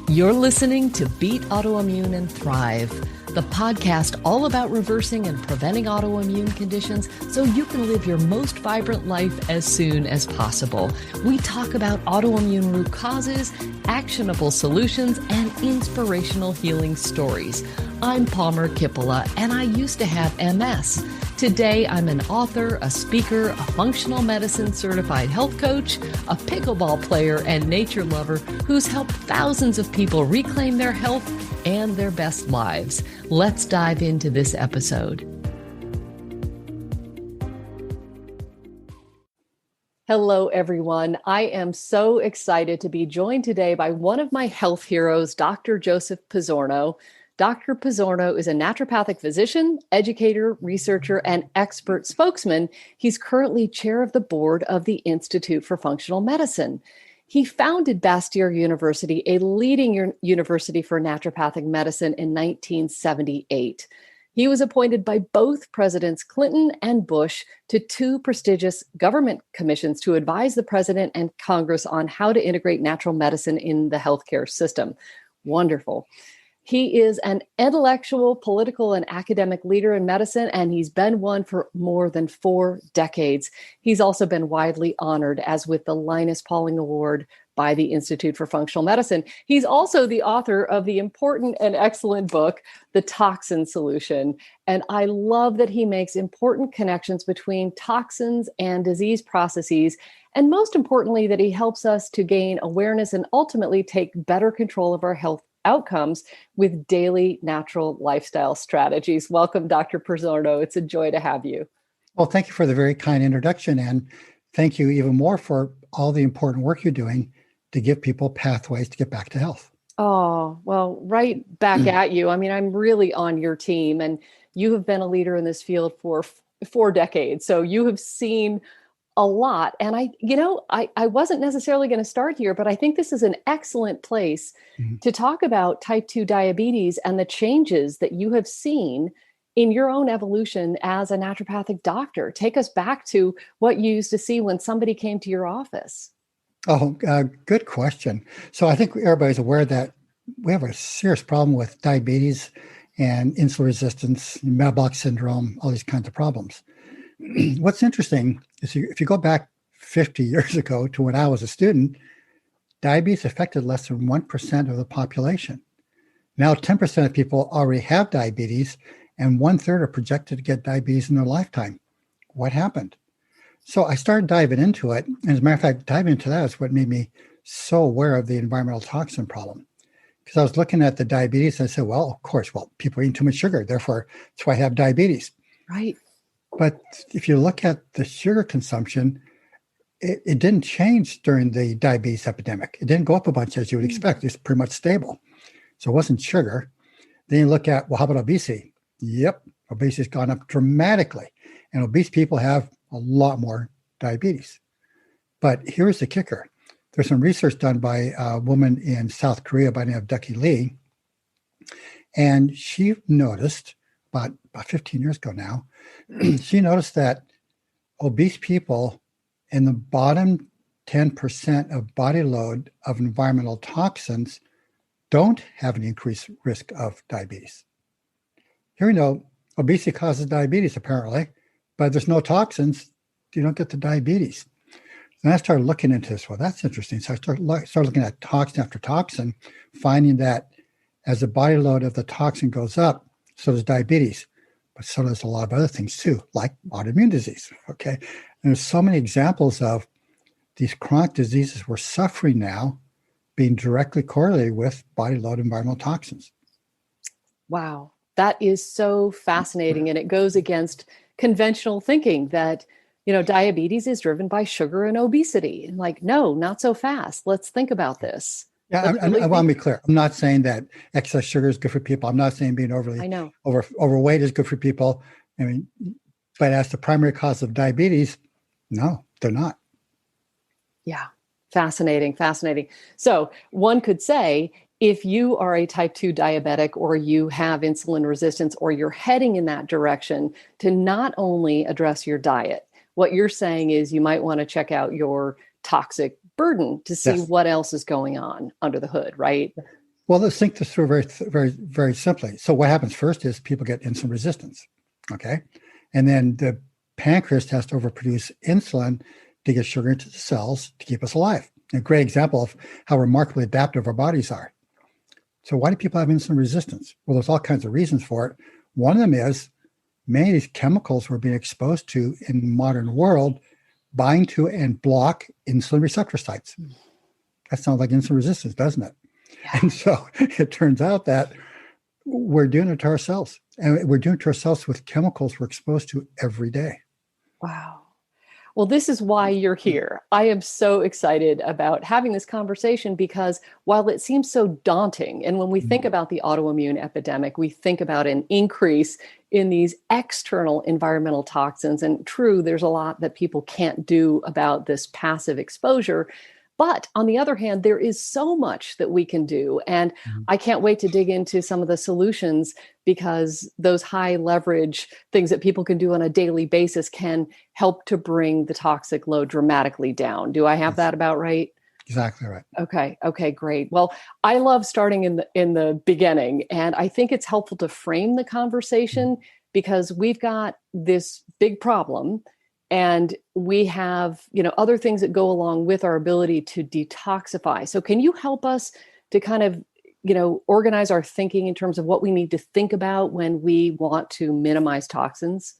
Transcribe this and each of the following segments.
You're listening to Beat Autoimmune and Thrive, the podcast all about reversing and preventing autoimmune conditions so you can live your most vibrant life as soon as possible. We talk about autoimmune root causes, actionable solutions, and inspirational healing stories. I'm Palmer Kippola, and I used to have MS. Today, I'm an author, a speaker, a functional medicine certified health coach, a pickleball player, and nature lover who's helped thousands of people reclaim their health and their best lives. Let's dive into this episode. Hello, everyone. I am so excited to be joined today by one of my health heroes, Dr. Joseph Pizzorno. Dr. Pizzorno is a naturopathic physician, educator, researcher, and expert spokesman. He's currently chair of the board of the Institute for Functional Medicine. He founded Bastyr University, a leading university for naturopathic medicine, in 1978. He was appointed by both Presidents Clinton and Bush to two prestigious government commissions to advise the president and Congress on how to integrate natural medicine in the healthcare system. Wonderful. He is an intellectual, political, and academic leader in medicine, and he's been one for more than 4 decades. He's also been widely honored, as with the Linus Pauling Award by the Institute for Functional Medicine. He's also the author of the important and excellent book, The Toxin Solution. And I love that he makes important connections between toxins and disease processes, and most importantly, that he helps us to gain awareness and ultimately take better control of our health outcomes with daily natural lifestyle strategies. Welcome, Dr. Pizzorno. It's a joy to have you. Well, thank you for the very kind introduction, and thank you even more for all the important work you're doing to give people pathways to get back to health. Oh, well, right back at you. I mean, I'm really on your team, and you have been a leader in this field for 4 decades. So you have seen a lot. And I wasn't necessarily going to start here, but I think this is an excellent place to talk about type 2 diabetes and the changes that you have seen in your own evolution as a naturopathic doctor. Take us back to what you used to see when somebody came to your office. Oh, good question. So I think everybody's aware that we have a serious problem with diabetes and insulin resistance, metabolic syndrome, all these kinds of problems. What's interesting is if you go back 50 years ago to when I was a student, diabetes affected less than 1% of the population. Now 10% of people already have diabetes, and 1/3 are projected to get diabetes in their lifetime. What happened? So I started diving into it. And as a matter of fact, diving into that is what made me so aware of the environmental toxin problem. Because I was looking at the diabetes and I said, well, of course, people are eating too much sugar. Therefore, that's why I have diabetes. Right. But if you look at the sugar consumption, it didn't change during the diabetes epidemic. It didn't go up a bunch as you would expect. It's pretty much stable. So it wasn't sugar. Then you look at, well, how about obesity? Yep, obesity has gone up dramatically. And obese people have a lot more diabetes. But here's the kicker. There's some research done by a woman in South Korea by the name of Ducky Lee. And she noticed about 15 years ago now, she noticed that obese people in the bottom 10% of body load of environmental toxins don't have an increased risk of diabetes. Here we know obesity causes diabetes apparently, but there's no toxins, you don't get the diabetes. And I started looking into this. Well, that's interesting. So I started looking at toxin after toxin, finding that as the body load of the toxin goes up, so does diabetes. But so does a lot of other things too, like autoimmune disease, okay? And there's so many examples of these chronic diseases we're suffering now being directly correlated with body load environmental toxins. Wow, that is so fascinating. And it goes against conventional thinking that, diabetes is driven by sugar and obesity. And no, not so fast. Let's think about this. Yeah, I want to be clear. I'm not saying that excess sugar is good for people. I'm not saying being overweight is good for people. I mean, but as the primary cause of diabetes, no, they're not. Yeah, fascinating. So one could say, if you are a type 2 diabetic or you have insulin resistance or you're heading in that direction, to not only address your diet, what you're saying is you might want to check out your toxic burden to see what else is going on under the hood, right? Well, let's think this through very simply. So what happens first is people get insulin resistance, okay? And then the pancreas has to overproduce insulin to get sugar into the cells to keep us alive. A great example of how remarkably adaptive our bodies are. So why do people have insulin resistance? Well, there's all kinds of reasons for it. One of them is many of these chemicals we're being exposed to in the modern world bind to and block insulin receptor sites. That sounds like insulin resistance, doesn't it? Yeah. And so it turns out that we're doing it to ourselves. And we're doing it to ourselves with chemicals we're exposed to every day. Wow. Well, this is why you're here. I am so excited about having this conversation because while it seems so daunting, and when we think about the autoimmune epidemic, we think about an increase in these external environmental toxins. And true, there's a lot that people can't do about this passive exposure. But on the other hand, there is so much that we can do. And I can't wait to dig into some of the solutions because those high leverage things that people can do on a daily basis can help to bring the toxic load dramatically down. Do I have that about right? Exactly right. Okay, great. Well, I love starting in the beginning, and I think it's helpful to frame the conversation because we've got this big problem. And we have, other things that go along with our ability to detoxify. So can you help us to kind of, organize our thinking in terms of what we need to think about when we want to minimize toxins?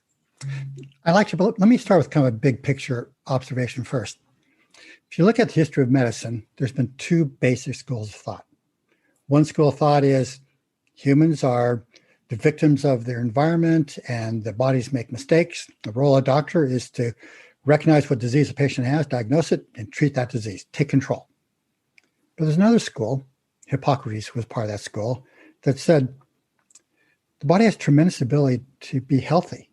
I like to, but let me start with kind of a big picture observation first. If you look at the history of medicine, there's been two basic schools of thought. One school of thought is humans are the victims of their environment and the bodies make mistakes. The role of a doctor is to recognize what disease a patient has, diagnose it, and treat that disease, take control. But there's another school, Hippocrates was part of that school, that said the body has tremendous ability to be healthy.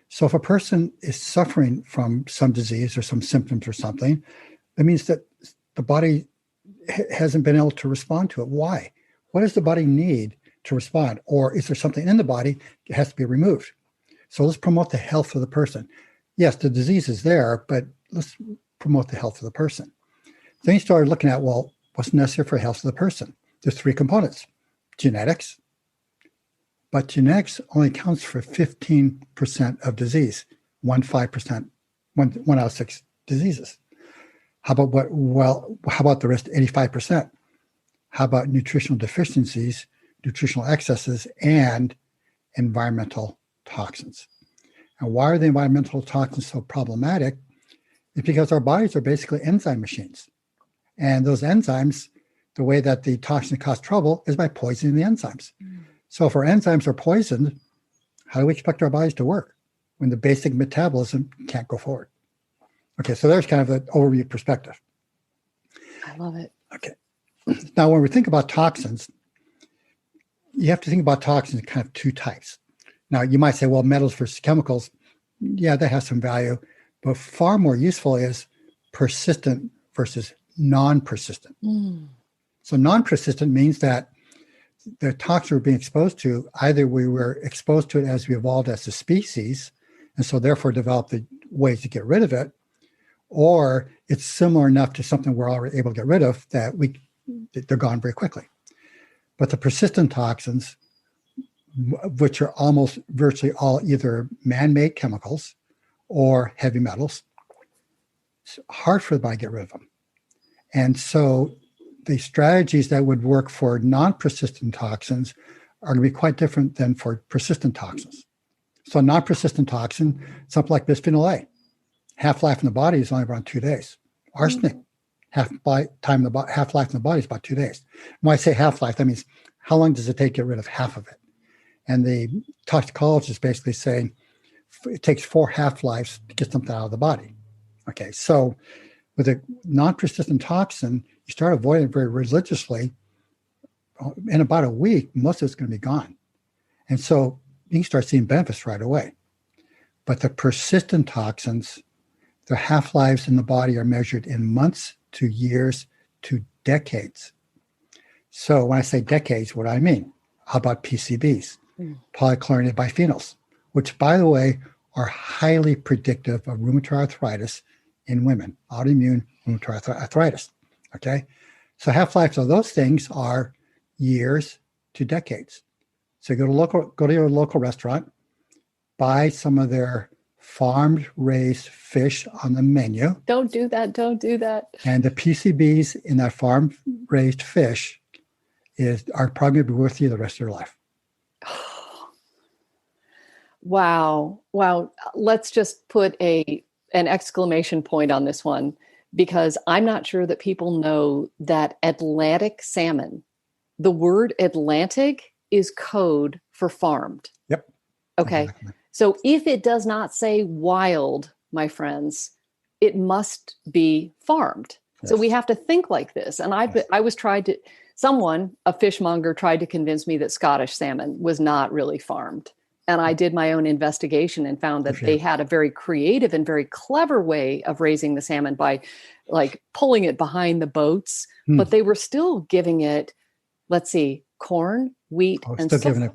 So if a person is suffering from some disease or some symptoms or something, that means that the body hasn't been able to respond to it. Why? What does the body need to respond? Or is there something in the body that has to be removed? So let's promote the health of the person. Yes, the disease is there, but let's promote the health of the person. Then you started looking at, well, what's necessary for the health of the person? There's three components. Genetics, but genetics only accounts for 15% of disease, 1 out of 6 diseases. How about the rest, 85%? How about nutritional deficiencies, nutritional excesses, and environmental toxins? And why are the environmental toxins so problematic? It's because our bodies are basically enzyme machines. And those enzymes, the way that the toxin cause trouble is by poisoning the enzymes. So if our enzymes are poisoned, how do we expect our bodies to work when the basic metabolism can't go forward? Okay, so there's kind of an overview perspective. I love it. Okay. Now, when we think about toxins, you have to think about toxins in kind of two types. Now, you might say, well, metals versus chemicals, yeah, that has some value, but far more useful is persistent versus non-persistent. So non-persistent means that the toxin we're being exposed to, either we were exposed to it as we evolved as a species, and so therefore developed the ways to get rid of it, or it's similar enough to something we're already able to get rid of that they're gone very quickly. But the persistent toxins, which are almost virtually all either man-made chemicals or heavy metals, it's hard for the body to get rid of them. And so the strategies that would work for non-persistent toxins are going to be quite different than for persistent toxins. So a non-persistent toxin, something like bisphenol A, half-life in the body is only around 2 days. Arsenic, half-life in the body is about 2 days. When I say half-life, that means how long does it take to get rid of half of it? And the toxicologist is basically saying it takes 4 half-lives to get something out of the body. Okay, so with a non-persistent toxin, you start avoiding it very religiously. In about a week, most of it's going to be gone. And so you can start seeing benefits right away. But the persistent toxins, their half-lives in the body are measured in months to years to decades. So when I say decades, what do I mean? How about PCBs, polychlorinated biphenyls, which, by the way, are highly predictive of rheumatoid arthritis in women, autoimmune rheumatoid arthritis. Okay, so half-lives of those things are years to decades. So go to your local restaurant, buy some of their farmed raised fish on the menu. Don't do that. Don't do that. And the PCBs in that farm raised fish are probably going to be worth you the rest of your life. Wow. Wow. Let's just put an exclamation point on this one, because I'm not sure that people know that Atlantic salmon, the word Atlantic is code for farmed. Yep. Okay. Exactly. So if it does not say wild, my friends, it must be farmed. Yes. So we have to think like this. And a fishmonger tried to convince me that Scottish salmon was not really farmed. And I did my own investigation and found that they had a very creative and very clever way of raising the salmon by like pulling it behind the boats, but they were still giving it, let's see, corn, wheat, and still giving it.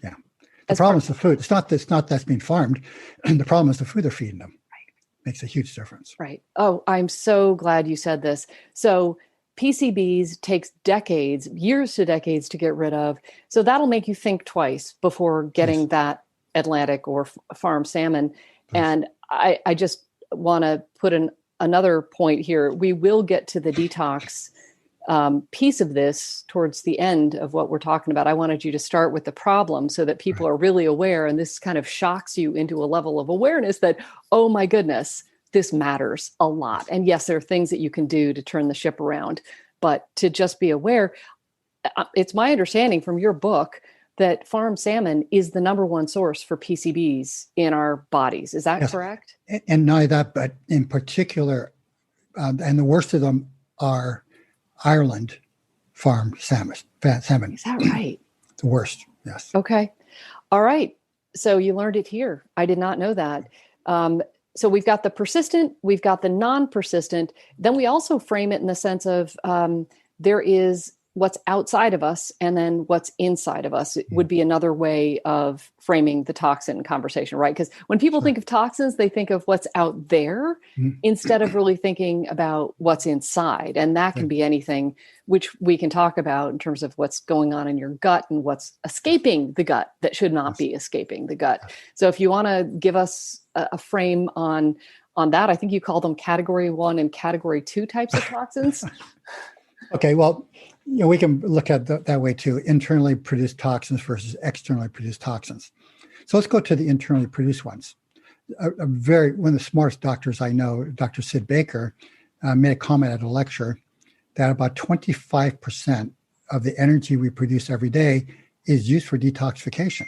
Yeah. The problem is the food. It's not that's being farmed. The problem is the food they're feeding them. Right. Makes a huge difference. Right. Oh, I'm so glad you said this. So PCBs takes years to decades to get rid of. So that'll make you think twice before getting that Atlantic or farm salmon. Yes. And I just want to put another point here. We will get to the detox piece of this towards the end of what we're talking about. I wanted you to start with the problem so that people are really aware, and this kind of shocks you into a level of awareness that, oh my goodness, this matters a lot. And yes, there are things that you can do to turn the ship around, but to just be aware, it's my understanding from your book that farm salmon is the number one source for PCBs in our bodies. Is that correct? And not only that, but in particular, and the worst of them are Ireland farm salmon. Is that right? The worst, yes. Okay. All right. So you learned it here. I did not know that. So we've got the persistent, we've got the non-persistent. Then we also frame it in the sense of there is what's outside of us and then what's inside of us. It would be another way of framing the toxin conversation, right? Because when people think of toxins, they think of what's out there instead of really thinking about what's inside. And that can be anything, which we can talk about in terms of what's going on in your gut and what's escaping the gut that should not be escaping the gut. So if you want to give us a frame on that, I think you call them category 1 and category 2 types of toxins. Okay, well, we can look at that way too, internally produced toxins versus externally produced toxins. So let's go to the internally produced ones. One of the smartest doctors I know, Dr. Sid Baker, made a comment at a lecture that about 25% of the energy we produce every day is used for detoxification.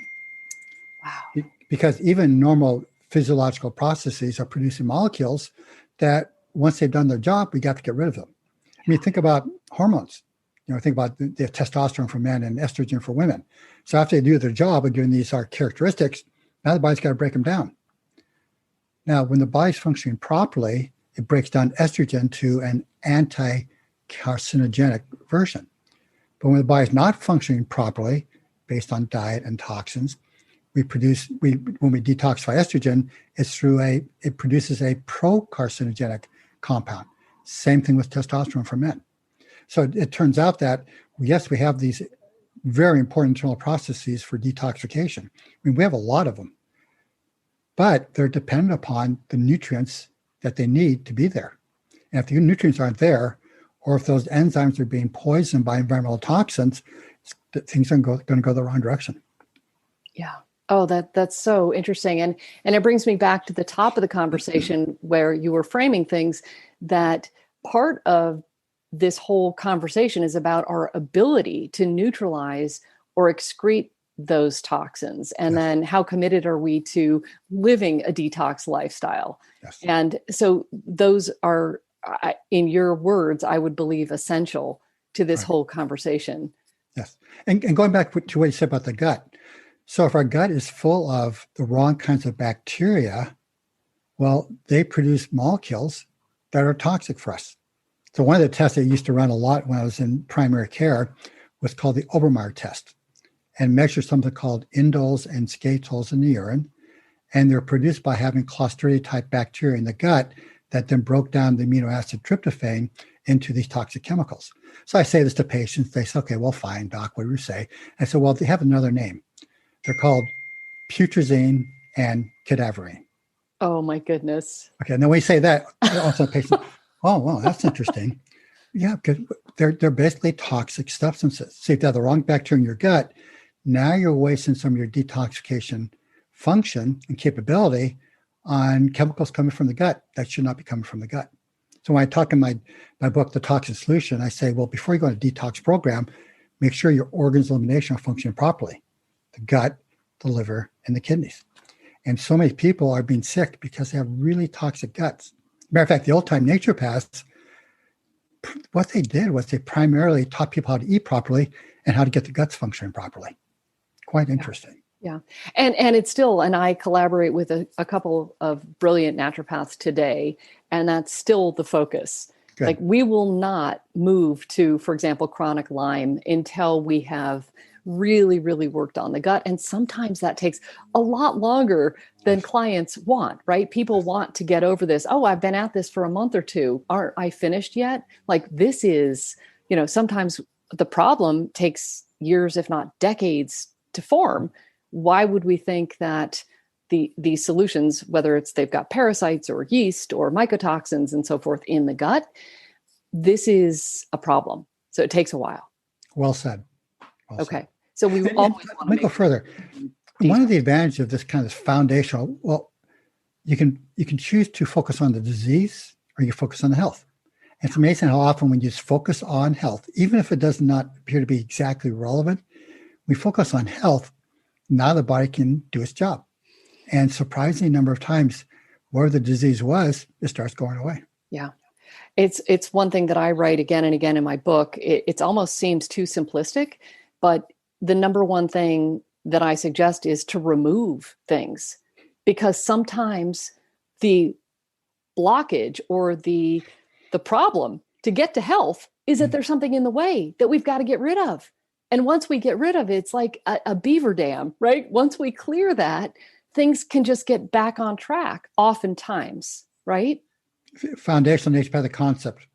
Wow. Because even normal physiological processes are producing molecules that once they've done their job, we got to get rid of them. I mean, think about hormones. Think about the testosterone for men and estrogen for women. So after they do their job of doing these characteristics, now the body's got to break them down. Now, when the body's functioning properly, it breaks down estrogen to an anti-carcinogenic version. But when the body's not functioning properly, based on diet and toxins, when we detoxify estrogen, it produces a pro-carcinogenic compound. Same thing with testosterone for men. So it turns out that, yes, we have these very important internal processes for detoxification. I mean, we have a lot of them, but they're dependent upon the nutrients that they need to be there. And if the nutrients aren't there, or if those enzymes are being poisoned by environmental toxins, things are going to go the wrong direction. Yeah. Oh, that's so interesting. And it brings me back to the top of the conversation where you were framing things that part of this whole conversation is about our ability to neutralize or excrete those toxins. And then how committed are we to living a detox lifestyle? Yes. And so those are, in your words, I would believe essential to this whole conversation. Yes. And going back to what you said about the gut. So if our gut is full of the wrong kinds of bacteria, well, they produce molecules that are toxic for us. So one of the tests I used to run a lot when I was in primary care was called the Obermeyer test, and measures something called indoles and scatols in the urine. And they're produced by having Clostridia type bacteria in the gut that then broke down the amino acid tryptophan into these toxic chemicals. So I say this to patients. They say, okay, well, fine, doc, what do you say? I said, well, they have another name. They're called putrescine and cadaverine. Oh my goodness. Okay, and then we say that, also patient, oh, well, that's interesting. Yeah, because they're basically toxic substances. So if you have the wrong bacteria in your gut, now you're wasting some of your detoxification function and capability on chemicals coming from the gut that should not be coming from the gut. So when I talk in my book, The Toxin Solution, I say, well, before you go on a detox program, make sure your organs elimination are functioning properly. The gut, the liver, and the kidneys. And so many people are being sick because they have really toxic guts. Matter of fact, the old-time naturopaths, what they did was they primarily taught people how to eat properly and how to get the guts functioning properly. Quite interesting. Yeah. And it's still, and I collaborate with a couple of brilliant naturopaths today, and that's still the focus. Good. Like, we will not move to, for example, chronic Lyme until we have really, really worked on the gut. And sometimes that takes a lot longer than clients want, right? People want to get over this. Oh, I've been at this for a month or two. Aren't I finished yet? Like, this is, sometimes the problem takes years, if not decades, to form. Why would we think that the solutions, whether it's they've got parasites or yeast or mycotoxins and so forth in the gut, this is a problem. So it takes a while. Well said. Well okay. Said. So we always want to go further. One of the advantages of this kind of foundational, well, you can choose to focus on the disease or you focus on the health. It's amazing how often when you just focus on health, even if it does not appear to be exactly relevant, we focus on health, now the body can do its job. And surprising number of times, where the disease was, it starts going away. Yeah. It's one thing that I write again and again in my book. It almost seems too simplistic, but the number one thing that I suggest is to remove things, because sometimes the blockage or the problem to get to health is that there's something in the way that we've got to get rid of. And once we get rid of it, it's like a beaver dam, right? Once we clear that, things can just get back on track oftentimes, right? Foundational naturopathic concept: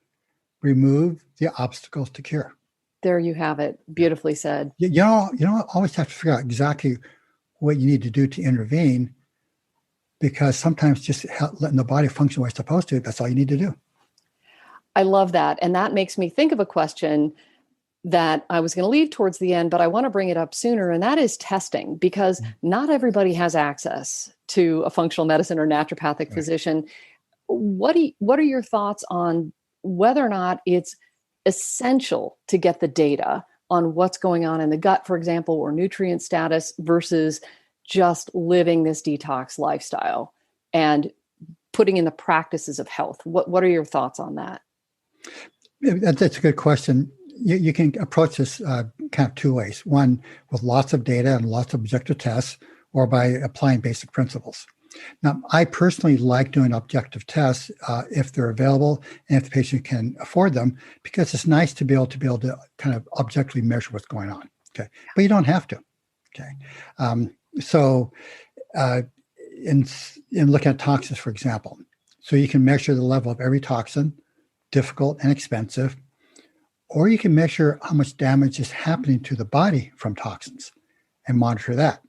remove the obstacles to cure. There you have it. Beautifully said. You don't always have to figure out exactly what you need to do to intervene, because sometimes just letting the body function the way it's supposed to, that's all you need to do. I love that. And that makes me think of a question that I was going to leave towards the end, but I want to bring it up sooner. And that is testing, because not everybody has access to a functional medicine or naturopathic physician. What are your thoughts on whether or not it's essential to get the data on what's going on in the gut, for example, or nutrient status, versus just living this detox lifestyle and putting in the practices of health? What are your thoughts on that? That's a good question. You can approach this kind of two ways. One, with lots of data and lots of objective tests, or by applying basic principles. Now, I personally like doing objective tests if they're available and if the patient can afford them, because it's nice to be able to kind of objectively measure what's going on. Okay, but you don't have to. Okay, in looking at toxins, for example, so you can measure the level of every toxin, difficult and expensive, or you can measure how much damage is happening to the body from toxins and monitor that.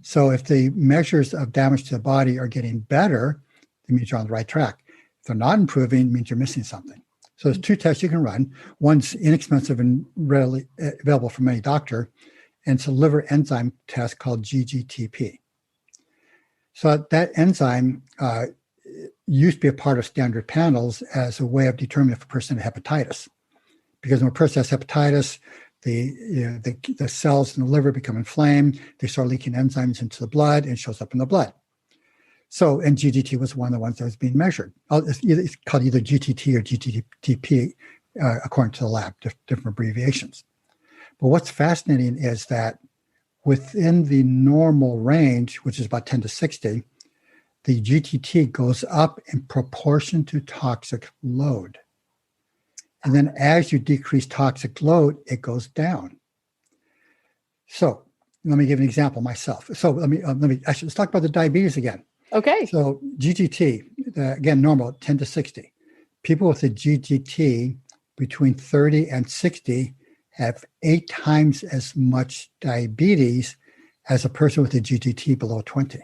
So if the measures of damage to the body are getting better, it means you're on the right track. If they're not improving, it means you're missing something. So there's two tests you can run. One's inexpensive and readily available from any doctor, and it's a liver enzyme test called GGTP. So that enzyme used to be a part of standard panels as a way of determining if a person had hepatitis. Because when a person has hepatitis, the cells in the liver become inflamed, they start leaking enzymes into the blood, and it shows up in the blood. So, and GGT was one of the ones that was being measured. It's called either GTT or GTTP, according to the lab, different abbreviations. But what's fascinating is that within the normal range, which is about 10 to 60, the GTT goes up in proportion to toxic load. And then as you decrease toxic load, it goes down. So let me give an example myself. So let's talk about the diabetes again. Okay. So GGT, again, normal, 10 to 60. People with a GGT between 30 and 60 have 8 times as much diabetes as a person with a GGT below 20.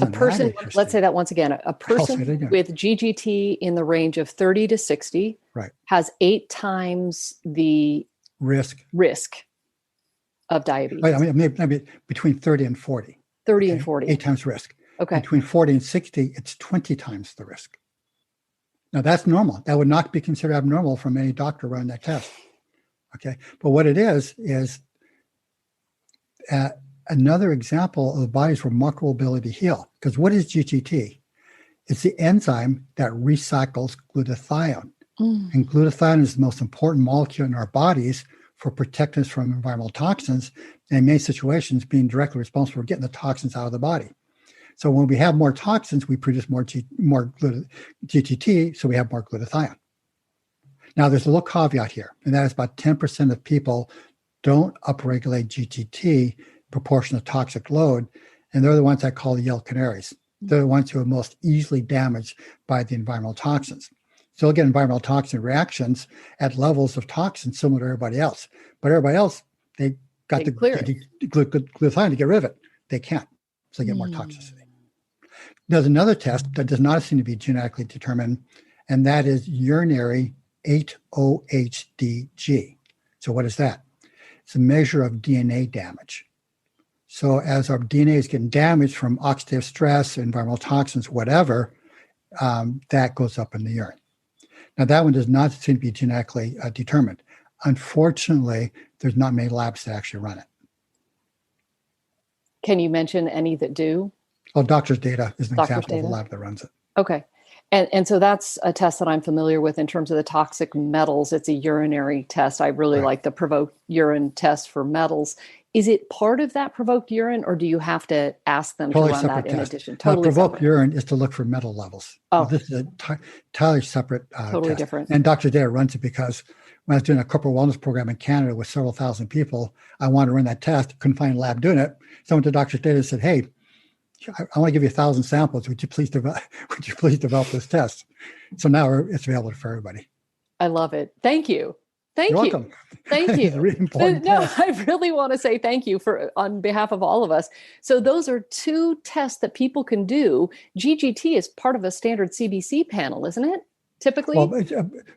A person, let's say that once again, a person with GGT in the range of 30 to 60 has 8 times the risk of diabetes. I mean, maybe between 30 and 40. 30 and 40. 8 times risk. Okay. Between 40 and 60, it's 20 times the risk. Now, that's normal. That would not be considered abnormal from any doctor running that test. Okay. But what it is another example of the body's remarkable ability to heal. Because what is GGT? It's the enzyme that recycles glutathione. And glutathione is the most important molecule in our bodies for protecting us from environmental toxins, and in many situations being directly responsible for getting the toxins out of the body. So when we have more toxins, we produce more GGT, so we have more glutathione. Now, there's a little caveat here, and that is about 10% of people don't upregulate GGT proportion of toxic load, and they're the ones I call the yellow canaries. They're the ones who are most easily damaged by the environmental toxins. So they'll get environmental toxin reactions at levels of toxins similar to everybody else. But everybody else, they got the glutathione to get rid of it. They can't, so they get more toxicity. There's another test that does not seem to be genetically determined, and that is urinary 8-OHDG. So what is that? It's a measure of DNA damage. So as our DNA is getting damaged from oxidative stress, environmental toxins, whatever, that goes up in the urine. Now, that one does not seem to be genetically determined. Unfortunately, there's not many labs that actually run it. Can you mention any that do? Well, Doctor's Data is an example of a lab that runs it. Okay. And so that's a test that I'm familiar with in terms of the toxic metals. It's a urinary test. I really like the provoked urine test for metals. Is it part of that provoked urine, or do you have to ask them to run that in addition? Totally provoked urine is to look for metal levels. Oh, this is a entirely separate totally test. Different. And Dr. Data runs it because when I was doing a corporate wellness program in Canada with several thousand people, I wanted to run that test. Couldn't find a lab doing it. So I went to Dr. Data and said, "Hey, I want to give you 1,000 samples. Would you please develop this test?" So now it's available for everybody. I love it. Thank you. You're welcome. Thank you. It's a really important test. I really want to say thank you on behalf of all of us. So those are 2 tests that people can do. GGT is part of a standard CBC panel, isn't it? Typically? Well,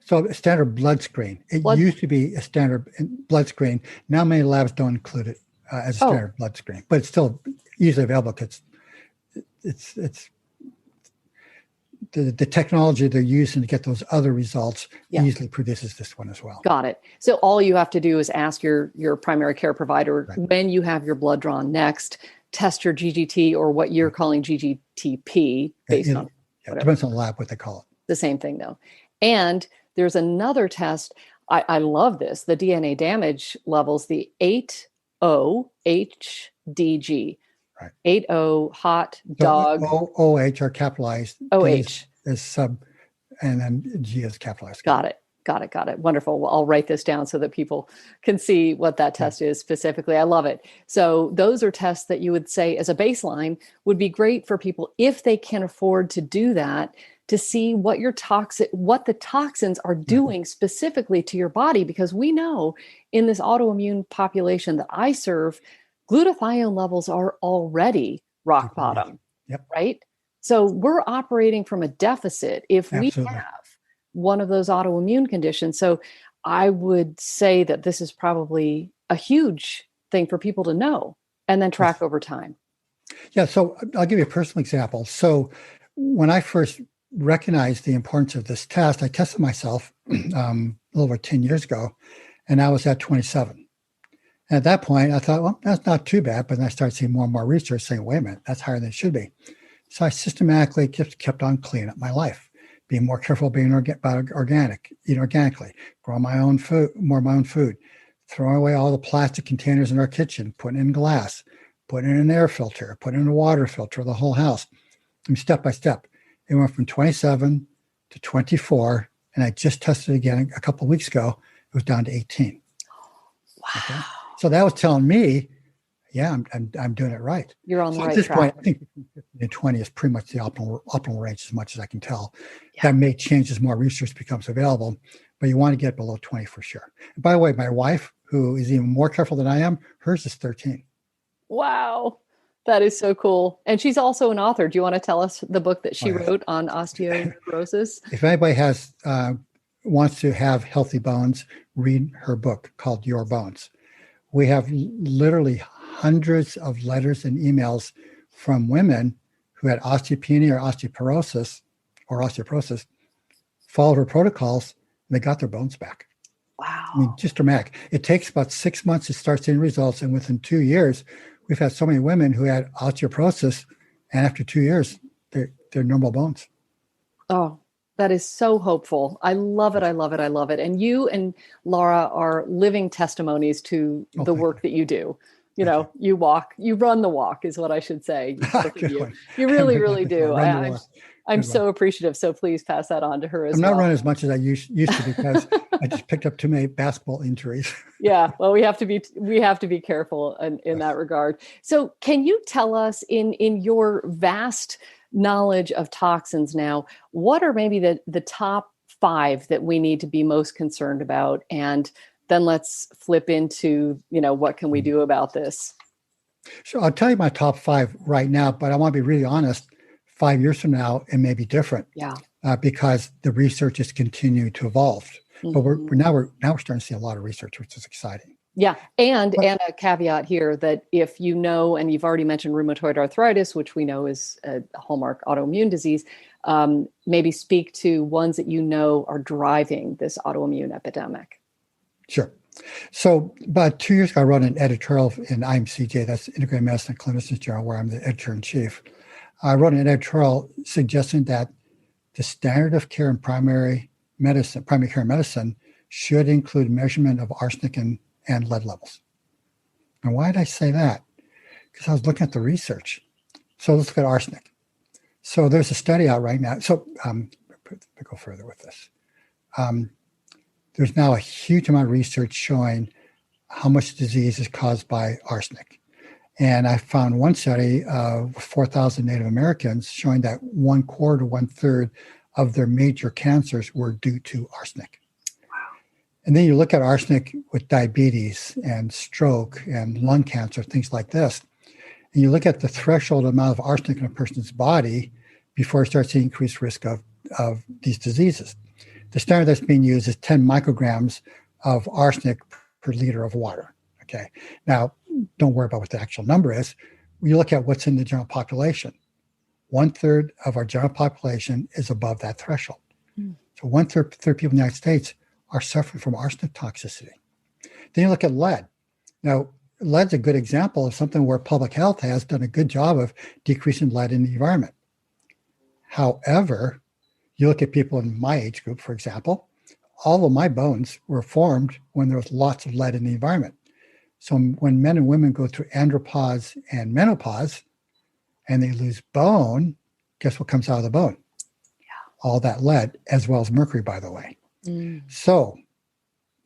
so a standard blood screen. It used to be a standard blood screen. Now many labs don't include it as a standard blood screen, but it's still easily available because it's the technology they're using to get those other results easily produces this one as well. Got it. So all you have to do is ask your primary care provider when you have your blood drawn next, test your GGT or what you're calling GGTP based on it depends on the lab what they call it. The same thing though. And there's another test. I love this, the DNA damage levels, the 8-OHDG. Right. 8-O hot dog. OH are capitalized. OH is sub, and then G is capitalized. Got it. Wonderful. Well, I'll write this down so that people can see what that test is specifically. I love it. So those are tests that you would say as a baseline would be great for people if they can afford to do that, to see what what the toxins are doing specifically to your body, because we know in this autoimmune population that I serve, glutathione levels are already rock bottom, right? So we're operating from a deficit if we have one of those autoimmune conditions. So I would say that this is probably a huge thing for people to know and then track over time. Yeah, so I'll give you a personal example. So when I first recognized the importance of this test, I tested myself a little over 10 years ago, and I was at 27. And at that point, I thought, well, that's not too bad. But then I started seeing more and more research saying, wait a minute, that's higher than it should be. So I systematically kept on cleaning up my life, being more careful, being organic, eating organically, growing my own food, more of my own food, throwing away all the plastic containers in our kitchen, putting in glass, putting in an air filter, putting in a water filter, the whole house. And step by step, it went from 27 to 24. And I just tested again a couple of weeks ago. It was down to 18. Wow. Okay? So that was telling me, yeah, I'm doing it right. You're on the So right at this track. point, I think 15 and 20 is pretty much the optimal range, as much as I can tell. Yeah. That may change as more research becomes available, but you want to get below 20 for sure. And by the way, my wife, who is even more careful than I am, hers is 13. Wow. That is so cool. And she's also an author. Do you want to tell us the book that she wrote on osteoporosis? If anybody wants to have healthy bones, read her book called Your Bones. We have literally hundreds of letters and emails from women who had osteopenia or osteoporosis, followed her protocols, and they got their bones back. Wow. I mean, just dramatic. It takes about 6 months to start seeing results. And within 2 years, we've had so many women who had osteoporosis, and after 2 years, they're normal bones. Oh, that is so hopeful. I love it. I love it. I love it. And you and Laura are living testimonies to the work that you do. You run the walk is what I should say. You really, really do. I'm so appreciative. So please pass that on to her as well. I'm not running as much as I used to because I just picked up too many basketball injuries. Yeah. Well, we have to be careful in that regard. So can you tell us in your vast knowledge of toxins now, what are maybe the top 5 that we need to be most concerned about? And then let's flip into, what can we do about this? So I'll tell you my top 5 right now, but I want to be really honest. 5 years from now, it may be different. Yeah. Because the research is continuing to evolve. Mm-hmm. But we're starting to see a lot of research, which is exciting. Yeah. And a caveat here that if you know, and you've already mentioned rheumatoid arthritis, which we know is a hallmark autoimmune disease, maybe speak to ones that are driving this autoimmune epidemic. Sure. So about 2 years ago, I wrote an editorial in IMCJ, that's Integrated Medicine and Clinicians Journal, where I'm the editor-in-chief. I wrote an editorial suggesting that the standard of care in primary care medicine should include measurement of arsenic and lead levels. And why did I say that? Because I was looking at the research. So let's look at arsenic. So there's a study out right now. So let me go further with this. There's now a huge amount of research showing how much disease is caused by arsenic. And I found one study of 4,000 Native Americans showing that 1/4 to 1/3 of their major cancers were due to arsenic. Wow. And then you look at arsenic with diabetes and stroke and lung cancer, things like this. And you look at the threshold amount of arsenic in a person's body before it starts to increase risk of these diseases. The standard that's being used is 10 micrograms of arsenic per liter of water. Okay. Now, don't worry about what the actual number is. You look at what's in the general population. 1/3 of our general population is above that threshold. Mm. So 1/3 people in the United States are suffering from arsenic toxicity. Then you look at lead. Now, lead's a good example of something where public health has done a good job of decreasing lead in the environment. However, you look at people in my age group, for example, all of my bones were formed when there was lots of lead in the environment. So when men and women go through andropause and menopause and they lose bone, guess what comes out of the bone? Yeah. All that lead, as well as mercury, by the way. Mm. So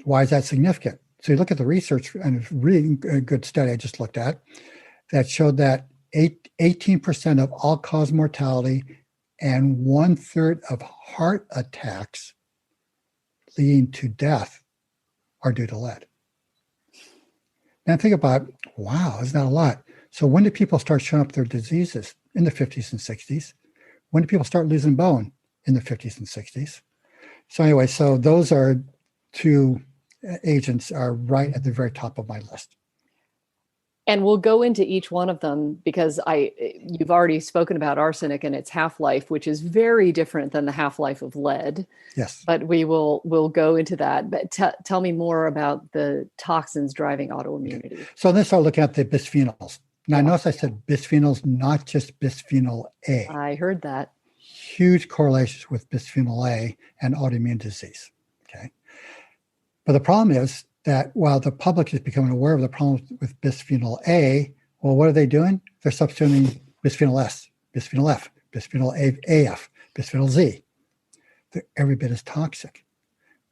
why is that significant? So you look at the research, and it's really a good study I just looked at that showed that 18% of all-cause mortality and 1/3 of heart attacks leading to death are due to lead. Now think about, wow, isn't that a lot? So when do people start showing up their diseases? In the 50s and 60s. When do people start losing bone? In the 50s and 60s. So anyway, so those are 2 agents are right at the very top of my list. And we'll go into each one of them because you've already spoken about arsenic and its half-life, which is very different than the half-life of lead. Yes. But we'll go into that. But tell me more about the toxins driving autoimmunity. Okay. So let's start looking at the bisphenols. Now, notice I said bisphenols, not just bisphenol A. I heard that. Huge correlations with bisphenol A and autoimmune disease. Okay. But the problem is that while the public is becoming aware of the problems with bisphenol A, well, what are they doing? They're substituting bisphenol S, bisphenol F, bisphenol AF, bisphenol Z. They're every bit as toxic.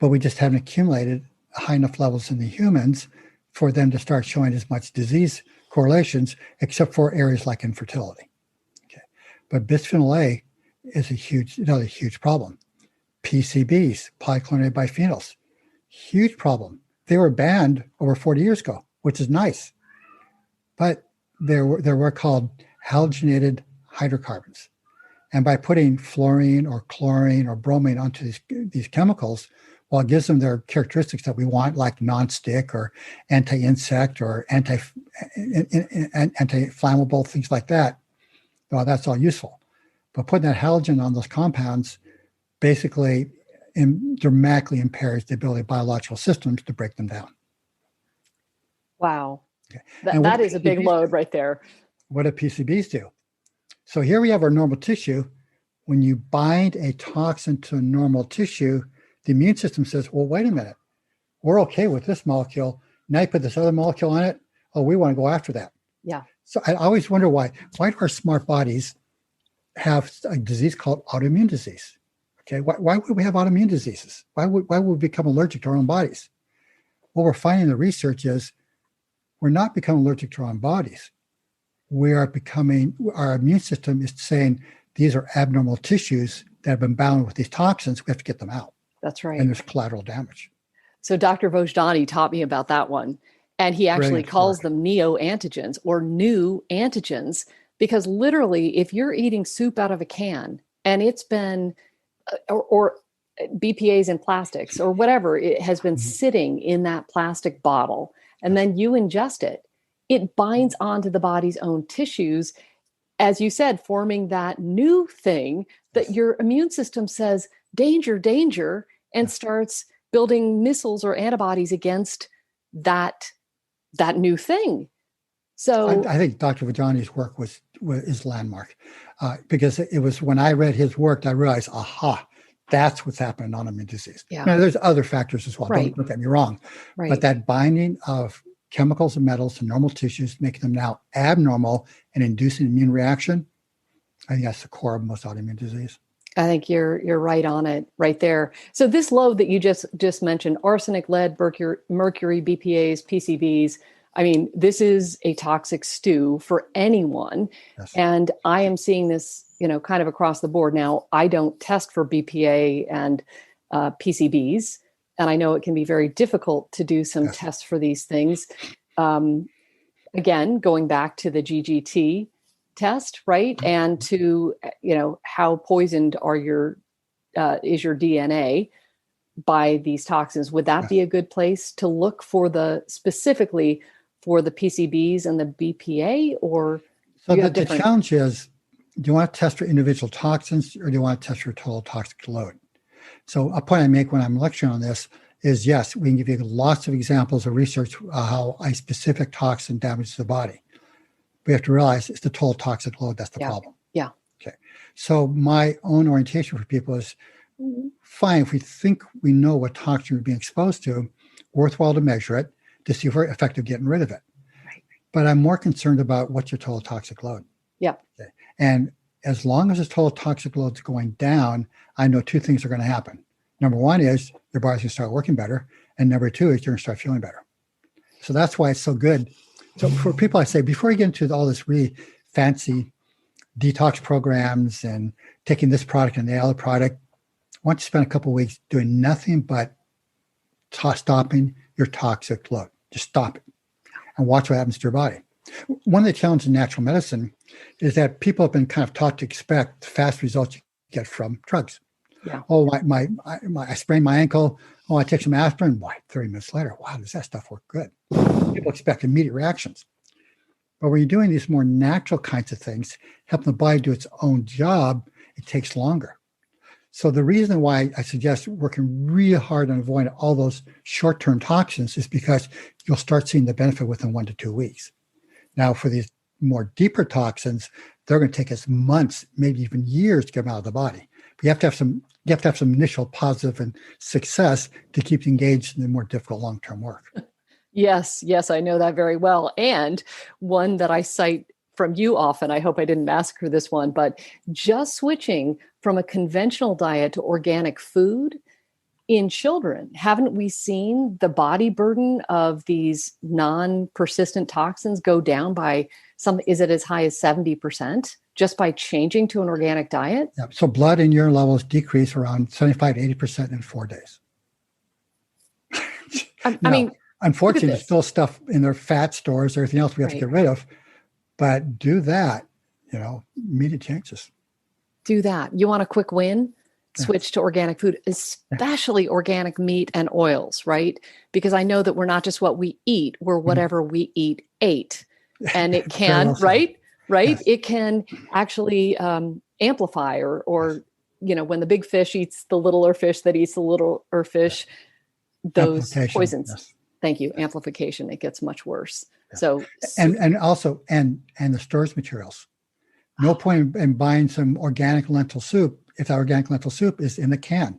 But we just haven't accumulated high enough levels in the humans for them to start showing as much disease correlations, except for areas like infertility. Okay. But bisphenol A is another huge problem. PCBs, polychlorinated biphenyls, huge problem. They were banned over 40 years ago, which is nice. But there were called halogenated hydrocarbons. And by putting fluorine or chlorine or bromine onto these chemicals, while it gives them their characteristics that we want, like non-stick or anti-insect or anti-flammable, things like that, well, that's all useful. But putting that halogen on those compounds basically dramatically impairs the ability of biological systems to break them down. Wow. Okay. That is a big load right there. What do PCBs do? So here we have our normal tissue. When you bind a toxin to a normal tissue, the immune system says, well, wait a minute. We're okay with this molecule. Now you put this other molecule on it. Oh, we want to go after that. Yeah. So I always wonder why do our smart bodies have a disease called autoimmune disease? Okay. Why would we have autoimmune diseases? Why would we become allergic to our own bodies? What we're finding in the research is we're not becoming allergic to our own bodies. Our immune system is saying these are abnormal tissues that have been bound with these toxins. We have to get them out. That's right. And there's collateral damage. So Dr. Vojdani taught me about that one. And he actually calls them neoantigens or new antigens, because literally if you're eating soup out of a can and it's been, or BPAs in plastics or whatever, it has been sitting in that plastic bottle, and then you ingest it, it binds onto the body's own tissues, as you said, forming that new thing that your immune system says, danger, danger, and starts building missiles or antibodies against that new thing. So I think Dr. Vajani's work is landmark, because it was when I read his work, I realized, aha, that's what's happening in autoimmune disease. Yeah. Now, there's other factors as well. Right. Don't get me wrong. Right. But that binding of chemicals and metals in normal tissues, making them now abnormal and inducing immune reaction, I think that's the core of most autoimmune disease. I think you're right on it right there. So this load that you just mentioned, arsenic, lead, mercury, BPAs, PCBs, I mean, this is a toxic stew for anyone. Yes. And I am seeing this, kind of across the board. Now, I don't test for BPA and PCBs, and I know it can be very difficult to do some tests for these things. Again, going back to the GGT test, right? And to, how poisoned is your DNA by these toxins? Would that be a good place to look for specifically for the PCBs and the BPA, or? So the challenge is, do you want to test for individual toxins or do you want to test for total toxic load? So a point I make when I'm lecturing on this is, yes, we can give you lots of examples of research how a specific toxin damages the body. We have to realize it's the total toxic load that's the problem. Yeah. Okay. So my own orientation for people is, fine, if we think we know what toxin we're being exposed to, worthwhile to measure it to see if we're effective getting rid of it. Right. But I'm more concerned about what's your total toxic load. Yeah. Okay. And as long as the total toxic load is going down, I know two things are going to happen. Number one is your body's going to start working better. And number two is you're going to start feeling better. So that's why it's so good. So for people, I say, before you get into all this really fancy detox programs and taking this product and the other product, I want you to spend a couple of weeks doing nothing but stopping your toxic load. Just stop it and watch what happens to your body. One of the challenges in natural medicine is that people have been kind of taught to expect fast results you get from drugs. Yeah. Oh, I sprained my ankle. Oh, I take some aspirin. Why, 30 minutes later, wow, does that stuff work good? People expect immediate reactions. But when you're doing these more natural kinds of things, helping the body do its own job, it takes longer. So the reason why I suggest working really hard on avoiding all those short-term toxins is because you'll start seeing the benefit within 1 to 2 weeks. Now, for these more deeper toxins, they're going to take us months, maybe even years to get them out of the body. But you have to have some initial positive and success to keep engaged in the more difficult long-term work. Yes, I know that very well. And one that I cite from you often, I hope I didn't massacre this one, but just switching from a conventional diet to organic food in children, haven't we seen the body burden of these non-persistent toxins go down by is it as high as 70% just by changing to an organic diet? Yeah. So blood and urine levels decrease around 75 to 80% in 4 days. I mean, unfortunately, there's still stuff in their fat stores, everything else we have to get rid of. But do that, immediate changes. Do that. You want a quick win? Switch to organic food, especially organic meat and oils, right? Because I know that we're not just what we eat, we're whatever we eat ate. And it can, right? Yes. It can actually amplify or when the big fish eats the littler fish that eats the littler fish, those poisons. Yes. Thank you. Amplification. It gets much worse. Yeah. So and also the storage materials. No point in buying some organic lentil soup if that organic lentil soup is in a can,